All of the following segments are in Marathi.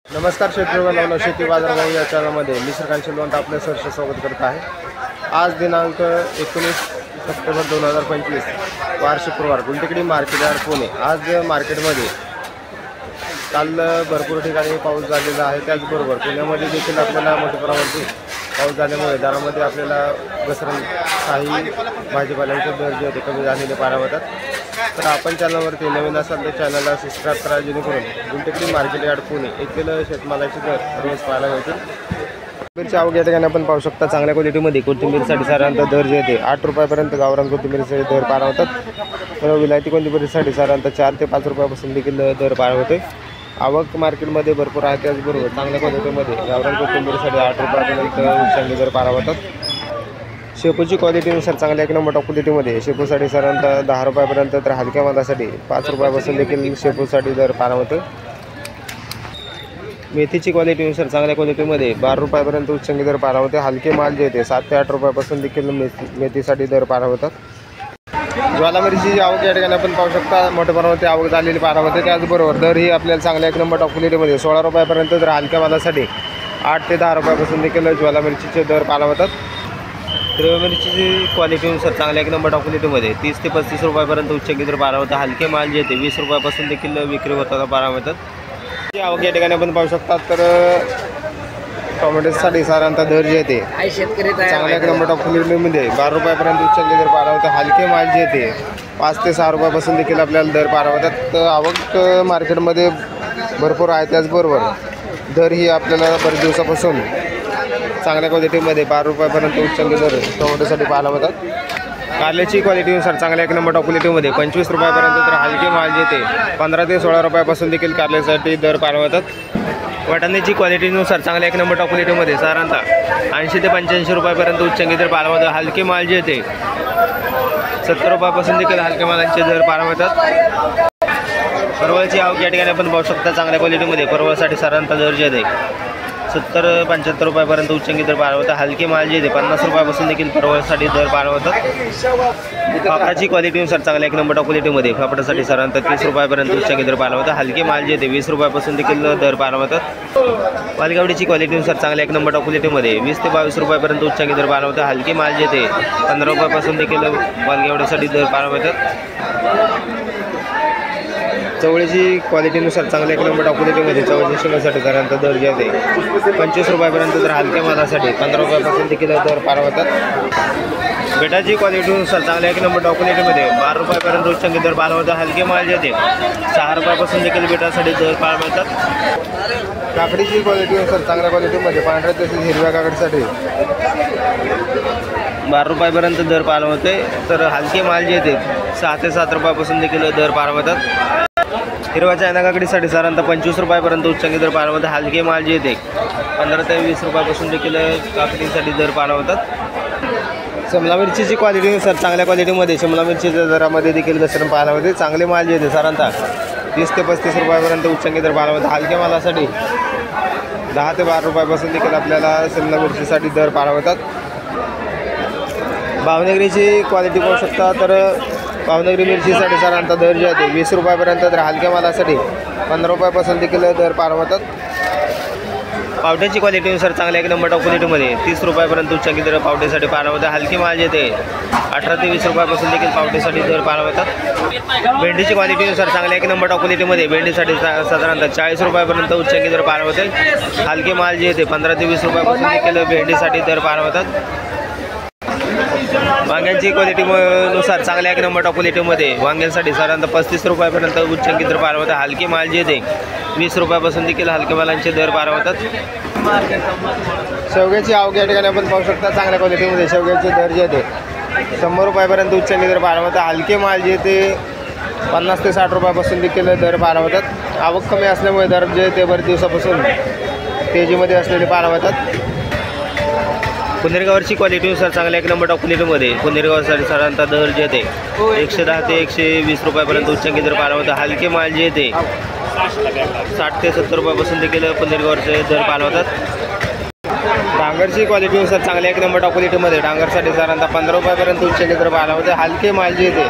नमस्कार शेतकरी शेती बाजारभाव या चॅनलमध्ये मी श्रीकांत लोंढ आपले सहर्ष स्वागत करत आहे। आज दिनांक 19 सप्टेंबर 2025 वार शुक्रवार गुलटेकडी मार्केट यार्ड पुणे। आज मार्केटमध्ये काल भरपूर ठिकाणी पाऊस झालेला आहे, त्याचबरोबर पुण्यामध्ये देखील आपल्याला मोठ्या प्रमाणात पाऊस झाल्यामुळे दरामध्ये आपल्याला घसरण काही भाजीपाल्यांचे दर जे होते कमी झालेले पाहायला मिळतात। तर आपण चॅनलवरती नवीन असाल तर चॅनलला सबस्क्राईब करा, जेणेकरून गुलटेकडी मार्केट यार्ड पुणे येथील शेतमालाचे दर रोज पाहायला मिळतील। कोथिंबीरची आवक या ठिकाणी आपण पाहू शकता। चांगल्या क्वालिटीमध्ये कोथिंबीरसाठी साधारणतः दर जे येते 8 रुपयापर्यंत गावरान कोथिंबीरचे दर पाहायला होतात। तर विलायती कोथिंबीरसाठी साधारणतः 4 ते 5 रुपयापासून देखील दर पाहायला होते। आवक मार्केटमध्ये भरपूर आहे, त्याचबरोबर चांगल्या क्वालिटीमध्ये गावरान कोथिंबीरसाठी 8 रुपयापर्यंत उच्चांकी दर पाहायला होतात। शेपूची क्वालिटीनुसार चांगल्या एक नंबर टॉप क्वालिटीमध्ये शेपूसाठी साधारणतः 10 रुपयापर्यंत, तर हलक्या मालासाठी 5 रुपयापासून देखील शेपूसाठी दर पाहायला होते। मेथीची क्वालिटीनुसार चांगल्या क्वालिटीमध्ये 12 रुपयापर्यंत उच्चांकी दर पाहायला होते। हलके माल जे येते 7 ते 8 रुपयापासून देखील मेथीसाठी दर पाहायला होतात। ज्वाला मिरचीची आवक या ठिकाणी आपण पाहू शकता, मोठ्या प्रमाणात आवक झालेली पाहायला होते। त्याचबरोबर दर ही आपल्याला चांगल्या एक नंबर टॉप क्वालिटीमध्ये 16 रुपयापर्यंत, तर हलक्या मालासाठी 8 ते 10 रुपयापासून देखील ज्वाला मिरचीचे दर पाहायला होतात। हिरव्या मिरचीची क्वालिटीनुसार चांगल्या एक नंबर टॉप क्वालिटीमध्ये 30 ते 35 रुपयापर्यंत उच्चांकी दर पाहायला होता। हलके माल जे येते 20 रुपयापासून देखील विक्री होताना पाहायला मिळतात। ही आवक या ठिकाणी आपण पाहू शकता। तर टोमॅटोसाठी साधारणतः दर जे येते चांगल्या एक नंबर टॉप क्वालिटीमध्ये 12 रुपयापर्यंत उच्चांकी दर पाहायला होता। हलके माल जे येते 5 ते 6 रुपयापासून देखील आपल्याला दर पाहायला होतात। तर आवक मार्केटमध्ये भरपूर आहे, त्याचबरोबर दर ही आपल्याला बरेच दिवसापासून चांगल्या क्वालिटीमध्ये 12 रुपयापर्यंत उच्चांकी दर टोमॅटोसाठी पाहायला होतात। कारल्याची क्वालिटीनुसार चांगल्या एक नंबर टॉप क्वालिटीमध्ये 25 रुपयापर्यंत, तर हलके माल जे येते 15 ते 16 रुपयापासून देखील कारल्यासाठी दर पाहायला होतात। वाटाण्याची क्वालिटीनुसार चांगल्या एक नंबर टॉप क्वालिटीमध्ये साधारणतः 80 ते 85 रुपयापर्यंत उच्चांकी दर पाहायला होतात। हलके माल जे येते 70 रुपयापासून देखील हलक्या मालांचे दर पाहायला होतात। परवळची आवक या ठिकाणी आपण पाहू शकता। चांगल्या क्वालिटीमध्ये परवळसाठी साधारणतः दर जे येते 70-75 रुपयापर्यंत उच्चांकी दर पाहायला होता। हलके माल जे येते 50 रुपयापासून देखील परवळसाठी दर पाहायला होतात। फाफडाची क्वालिटीनुसार चांगल्या एक नंबर टॉप क्वालिटीमध्ये फाफडासाठी साधारणतः 30 रुपयापर्यंत उच्चांकी दर पाहायला होता। हलके माल जे येते 20 रुपयापासून देखील दर पाहायला होतात। वालगावडीची क्वालिटीनुसार चांगल्या एक नंबर टॉप क्वालिटीमध्ये 20 ते 22 रुपयापर्यंत उच्चांकी दर पाहायला होता। हलके माल जे येते 15 रुपयापासून देखील वालगावडीसाठी दर पाहायला होतात। चवळीची क्वालिटीनुसार चांगल्या एक नंबर टॉप क्वालिटीमध्ये चवळीच्या शेंगासाठी साधारणतः दर जे आहे 25 रुपयापर्यंत, तर हलक्या मालासाठी 15 रुपयापासून देखील दर पाहायला होतात। बेटाची क्वालिटीनुसार चांगल्या एक नंबर टॉप क्वालिटीमध्ये 12 रुपयापर्यंत उच्चांकी दर पाहायला होता। हलके माल जे येते 6 रुपयापासून देखील बेटासाठी दर पाहायला मिळतात। काकडीची क्वालिटीनुसार चांगल्या क्वालिटीमध्ये पांढऱ्या तसेच हिरव्या काकडीसाठी 12 रुपयापर्यंत दर पाहायला होते, तर हलके माल जे येते 6 ते 7 रुपयापासून देखील दर पाहायला मिळतात। हिरव्या चायना काकडीसाठी साधारणतः 25 रुपयापर्यंत उच्चांकी दर पाहायला होता। हलके माल जे येते 15 ते 20 रुपयापासून देखील काकडीसाठी दर पाहायला होतात। शिमला मिरचीची क्वालिटीनुसार चांगल्या क्वालिटीमध्ये शिमला मिरचीच्या दरामध्ये देखील घसरण पाहायला होते। चांगले माल जे येते साधारणतः 30 ते 35 रुपयापर्यंत उच्चांकी दर पाहायला होता। हलक्या मालासाठी 10 ते 12 रुपयापासून देखील आपल्याला शिमला मिरचीसाठी दर पाहायला होतात। भावनगरीची क्वालिटी पाहू शकता। तर भावनगरी मिरचीसाठी साधारणतः दर जे आहे 20 रुपयापर्यंत, तर हलक्या मालासाठी 15 रुपयापासून देखील दर पाहायला होतात। पावट्याची क्वालिटीनुसार चांगल्या एक नंबर टॉप क्वालिटीमध्ये 30 रुपयापर्यंत उच्चांकी दर पावट्यासाठी पाहायला होता। हलके माल जे येते 18 ते 20 रुपयापासून देखील पावट्यासाठी दर पाहायला होतात। भेंडीची क्वालिटीनुसार चांगल्या एक नंबर टॉप क्वालिटीमध्ये भेंडीसाठी साधारणतः 40 रुपयापर्यंत उच्चांकी दर पाहायला होते। हलके माल जे येते 15 ते 20 रुपयापासून देखील भेंडीसाठी दर पाहायला होतात। वांग्यांची क्वालिटीनुसार चांगल्या एक नंबर टॉप क्वालिटीमध्ये वांग्यांसाठी साधारणतः 35 रुपयापर्यंत उच्चांकी दर पाहायला होता। हलके माल जे येते 20 रुपयापासून देखील हलके मालांचे दर पाहायला होतात। शेवग्याची आवक या ठिकाणी आपण पाहू शकता। चांगल्या क्वालिटीमध्ये शेवग्याचे दर जे येते 100 रुपयापर्यंत उच्चांकी दर पाहायला होता। हलके माल जे येते 50 ते 60 रुपयापासून देखील दर पाहायला होतात। आवक कमी असल्यामुळे दर जे ते बरेच दिवसापासून तेजीमध्ये असलेले पाहायला होतात। पुनेरगावची क्वालिटीनुसार चांगल्या एक नंबर टॉप क्वालिटीमध्ये पुनेरगावसाठी साधारणतः दर जे येते 110 ते 120 रुपयापर्यंत उच्चांकी दर पाहायला होता। हलके माल जे येते 60 ते 70 रुपयापासून देखील पुनेरगावचे दर पाहायला होतात। डांगरची क्वालिटीनुसार चांगल्या एक नंबर टॉप क्वालिटीमध्ये डांगरसाठी साधारणतः 15 रुपयापर्यंत उच्चांकी दर पाहायला होते। हलके माल जे येते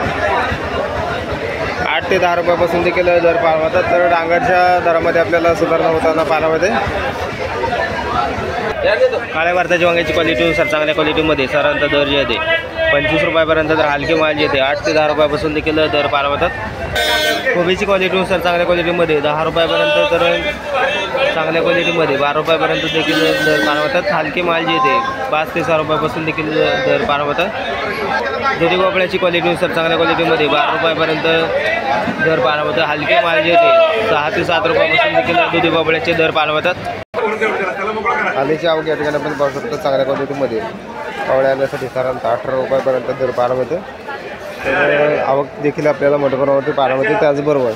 8 ते 10 रुपयापासून देखील दर पाहायला मिळतात। तर डांगरच्या दरामध्ये आपल्याला सुधारणा होताना पाहायला मिळते। काळ्या भारताची वांग्याची क्वालिटीनुसार चांगल्या क्वालिटीमध्ये साधारणतः दर जे आहे 25 रुपयापर्यंत, तर हलके माल जे येते 8 ते 10 रुपयापासून देखील दर पाहायला मिळतात। कोबीची क्वालिटीनुसार चांगल्या क्वालिटीमध्ये 10 रुपयापर्यंत, तर चांगल्या क्वालिटीमध्ये 12 रुपयापर्यंत देखील दर पाहायला मिळतात। हलके माल जे येते 5 ते 6 रुपयापासून देखील दर पाहायला मिळतात। दुधी भोपळ्याची क्वालिटीनुसार चांगल्या क्वालिटीमध्ये 12 रुपयापर्यंत दर पाहायला मिळतात। हलके माल जे येते 6 ते 7 रुपयापासून देखील दुधी भोपळ्याचे दर पाहायला मिळतात। आल्याची आवक या ठिकाणी आपण पाहू शकतो चांगल्या क्वालिटीमध्ये पावळ्या आल्यासाठी साधारणतः 18 रुपयापर्यंत दर पाहायला मिळते। तर आवक देखील आपल्याला मोठ्या प्रमाणावरती पाहायला मिळते। त्याचबरोबर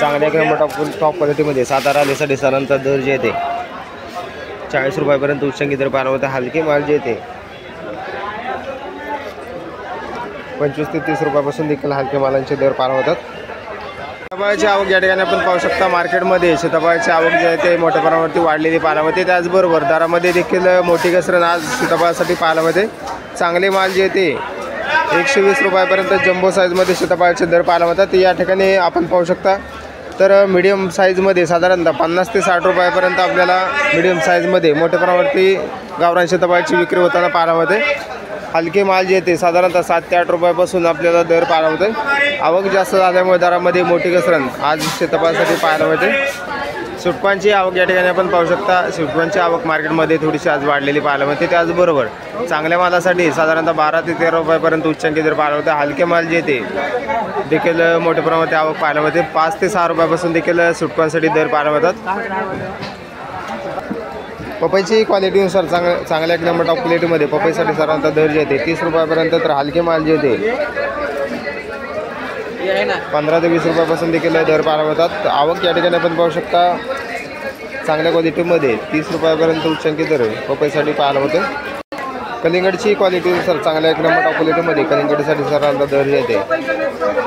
चांगल्या किंवा टॉप क्वालिटीमध्ये सातारा आल्यासाठी साधारणतः दर जे येते 40 रुपयापर्यंत उच्चांकी दर पाहायला मिळते। हलके माल जे येते 25 ते 30 रुपयापासून देखील हलके मालांचे दर पाहायला मिळतात। सीताफळाची आवक या ठिकाणी आपण पाहू शकता मार्केटमध्ये सीताफळाची आवक जी आहे ते मोठ्या प्रमाणावरती वाढलेली पाहायला मिळते। त्याचबरोबर दरामध्ये देखील मोठी घसरण आज सीताफळासाठी पाहायला मिळते। चांगले माल जे येते 120 रुपयापर्यंत जम्बो साईजमध्ये सीताफळाचे दर पाहायला मिळतात। या ठिकाणी आपण पाहू शकता तर मीडियम साईजमध्ये साधारणतः 50 ते 60 रुपयापर्यंत आपल्याला मीडियम साईजमध्ये मोठ्या प्रमाणावरती गावरान सीताफळाची विक्री होताना पाहायला मिळते। हलके माल जे येते साधारणतः 7 ते 8 रुपयापासून आपल्याला दर पाहायला मिळते। आवक जास्त झाल्यामुळे दरामध्ये मोठी घसरण आज सीताफळासाठी पाहायला मिळते। सुटपांची आवक या ठिकाणी आपण पाहू शकता सुटपांची आवक मार्केटमध्ये थोडीशी आज वाढलेली पाहायला मिळते। त्याचबरोबर चांगल्या मालासाठी साधारणतः 12 ते 13 रुपयापर्यंत उच्चांकी दर पाहायला मिळते। हलके माल जे येते देखील मोठ्या प्रमाणात आवक पाहायला मिळते। 5 ते 6 रुपयापासून देखील सुटपांसाठी दर पाहायला मिळतात। पपईची क्वालिटीनुसार चांगल्या एक नंबर टॉप क्वालिटीमध्ये पपईसाठी साधारणतः दर जे येते 30 रुपयापर्यंत, तर हलके माल जे येते 15 ते 20 रुपयापासून देखील दर पाहायला मिळतात। आवक या ठिकाणी आपण पाहू शकता चांगल्या क्वालिटीमध्ये 30 रुपयापर्यंत उच्चांकी दर पपईसाठी पाहायला मिळते। कलिंगडची क्वालिटीनुसार चांगल्या एक नंबर टॉप क्वालिटीमध्ये कलिंगडसाठी साधारणतः दर जे येते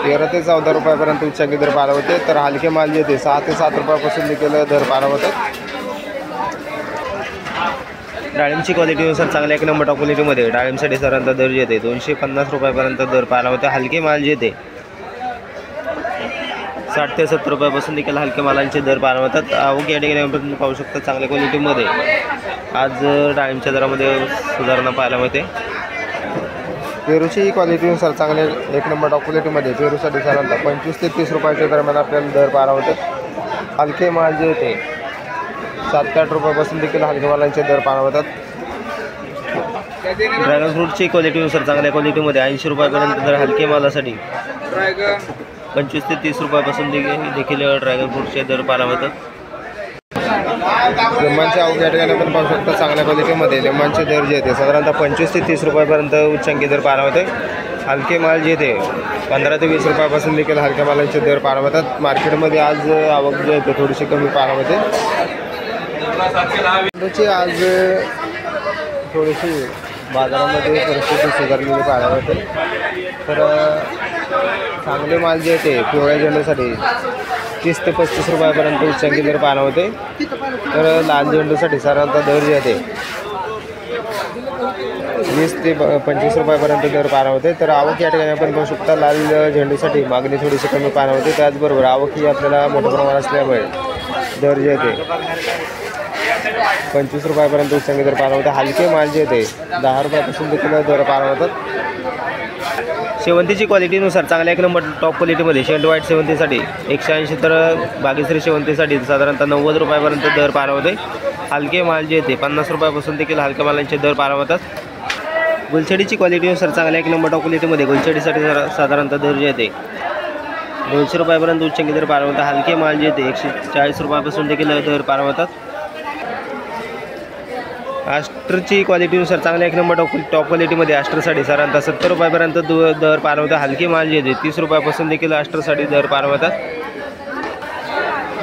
13 ते 14 रुपयापर्यंत उच्चांकी दर पाहायला मिळते। तर हलके माल जे येते 6 ते 7 रुपयापासून देखील दर पाहायला मिळतात। डाळिंबची क्वालिटीनुसार चांगल्या एक नंबर टॉप क्वालिटीमध्ये डाळिंबसाठी साधारणतः दर जे येते 250 रुपयापर्यंत दर पाहायला मिळते। हलके माल जे येते 60 ते 70 रुपयापासून देखील हलके मालांचे दर पाहायला मिळतात। आवक या ठिकाणी आपण पाहू शकता चांगल्या क्वालिटीमध्ये आज डाळिंबच्या दरामध्ये सुधारणा पाहायला मिळते। पेरूची क्वालिटीनुसार चांगले एक नंबर टॉप क्वालिटीमध्ये पेरूसाठी साधारणतः 25 ते 30 रुपयाच्या दरम्यान आपल्याला दर पाहायला मिळतात। हलके माल जे येते 7 ते 8 रुपयापासून देखील हलके मालांचे दर पाहायला मिळतात। ड्रॅगन फ्रूटची क्वालिटीनुसार चांगल्या क्वालिटीमध्ये 80 रुपयापर्यंत दर हलके मालासाठी 25 ते 30 रुपयापासून देखील ड्रॅगन फ्रूटचे दर पाहायला मिळतात। लिंबांची आवक या ठिकाणी आपण पाहू शकता चांगल्या क्वालिटीमध्ये लिंबांचे दर जे येते साधारणतः 25 ते 30 रुपयापर्यंत उच्चांकी दर पाहायला मिळते। हलके माल जे येते 15 ते 20 रुपयापासून देखील हलक्या मालांचे दर पाहायला मिळतात। मार्केटमध्ये आज आवक जे येते थोडीशी कमी पाहायला मिळते। आज थोडीशी बाजारामध्ये परिस्थिती सुधारलेली पाहायला मिळते। तर चांगले माल जे येते पिवळ्या झेंडूसाठी 30 ते 35 रुपयापर्यंत उच्चांकी दर पाहायला मिळते। तर लाल झेंडूसाठी साधारणतः दर जे येते 20 ते 25 रुपयापर्यंत दर पाहायला मिळते। तर आवक या ठिकाणी आपण पाहू शकता लाल झेंडूसाठी मागणी थोडीशी कमी पाहायला मिळते। त्याचबरोबर आवक ही आपल्याला मोठ्या प्रमाणात असल्यामुळे दर जे येते 25 रुपयापर्यंत उच्चांकी दर पाहायला मिळते। हलके माल जे येते 10 रुपयापासून देखील दर पाहायला मिळतात। शेवंतीची क्वालिटीनुसार चांगल्या एक नंबर टॉप क्वालिटीमध्ये शेंट व्हाईट शेवंतीसाठी 180, तर बागेश्री शेवंतीसाठी साधारणतः 90 रुपयापर्यंत दर पाहायला मिळते। हलके माल जे येते 50 रुपयापासून देखील हलक्या मालांचे दर पाहायला मिळतात। गुलछडीची क्वालिटीनुसार चांगल्या एक नंबर टॉप क्वालिटीमध्ये गुलछडीसाठी साधारणतः दर जे येते 200 रुपयापर्यंत उच्चांकी दर पाहायला मिळतात। हलके माल जे येते 140 रुपयापासून देखील दर पाहायला मिळतात। आस्टरची क्वालिटीनुसार चांगल्या एक नंबर टॉप क्वालिटीमध्ये आस्टरसाठी साधारणतः 70 रुपयापर्यंत दर पाहायला मिळतात। हलके माल जे येते 30 रुपयापासून देखील आस्टरसाठी दर पाहायला मिळतात।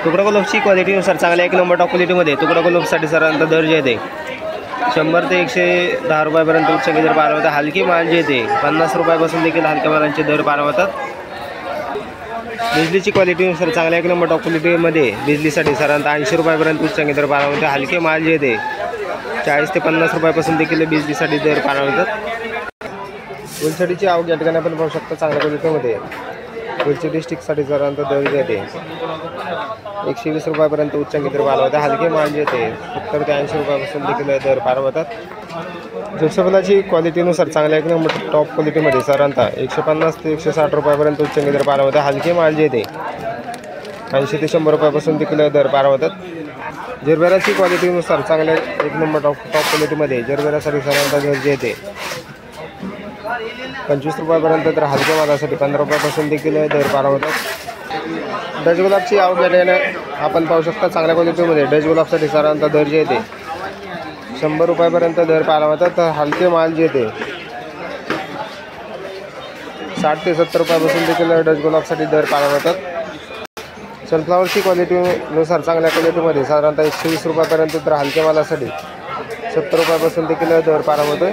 तुकडा गुलाबची क्वालिटीनुसार चांगल्या एक नंबर टॉप क्वालिटीमध्ये तुकडा गुलाबसाठी साधारणतः दर जे येते 100 ते 110 रुपयापर्यंत उच्चांकी दर पाहायला मिळतात। हलके माल जे येते 50 रुपयापासून देखील हलक्या मालांचे दर पाहायला मिळतात। बिजलीची क्वालिटीनुसार चांगल्या एक नंबर टॉप क्वालिटीमध्ये बिजलीसाठी साधारणतः 80 रुपयापर्यंत उच्चांकी दर पाहायला मिळतात। हलके माल जे येते 40 ते 50 रुपयापासून देखील बिजलीसाठी दर पाहायला मिळतात। गुलछडीची आवक या ठिकाणी आपण पाहू शकता चांगल्या क्वालिटीमध्ये पुढच्या डिस्ट्रिक्टसाठी साधारणतः दर जे ते 120 रुपयापर्यंत उच्चांकी दर पाहायला होते. हलके माल जे ते 70 ते 80 रुपयापासून देखील दर पाहायला होतात. जोसेफलाची क्वालिटीनुसार चांगल्या एक नंबर टॉप क्वालिटीमध्ये साधारणतः 150 ते 160 रुपयापर्यंत उच्चांकी दर पाहायला होता. हलके माल जे ते 80 ते 100 रुपयापासून देखील दर पाहायला होतात. जरबेराची क्वालिटीनुसार चांगल्या एक नंबर टॉप क्वालिटीमध्ये जरबेरासाठी साधारणतः दर जे ते 25 रुपयापर्यंत, तर हलक्या मालासाठी 15 रुपयापासून देखील दर पाहायला होतात. डच गुलाबची आवक या ठिकाणी आपण पाहू शकता. चांगल्या क्वालिटीमध्ये डच गुलाबसाठी साधारणतः दर जे ते 100 रुपयापर्यंत दर पाहायला होतात. तर हलके माल जे ते 60 ते 70 रुपयापासून देखील डच गुलाबसाठी दर पाहायला होतात. सनफ्लावरची क्वालिटीनुसार चांगल्या क्वालिटीमध्ये साधारणतः 120 रुपयापर्यंत, तर हलक्या मालासाठी 70 रुपयापासून देखील दर पाहायला होतो.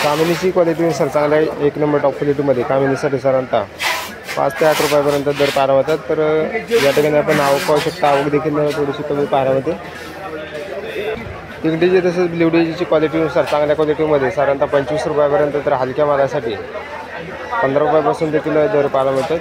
कामिनीची क्वालिटीनुसार चांगल्या एक नंबर टॉप क्वालिटीमध्ये कामिनीसाठी साधारणतः 5 ते 8 रुपयापर्यंत दर पाहायला होतात. तर या ठिकाणी आपण आवक पाहू शकता. आवक देखील थोडीशी कमी पाहायला होते. पिंगडीची तसेच ब्ल्यूडीची क्वालिटीनुसार चांगल्या क्वालिटीमध्ये साधारणतः 25 रुपयापर्यंत, तर हलक्या मालासाठी 15 रुपयापासून देखील दर पाहायला होतात.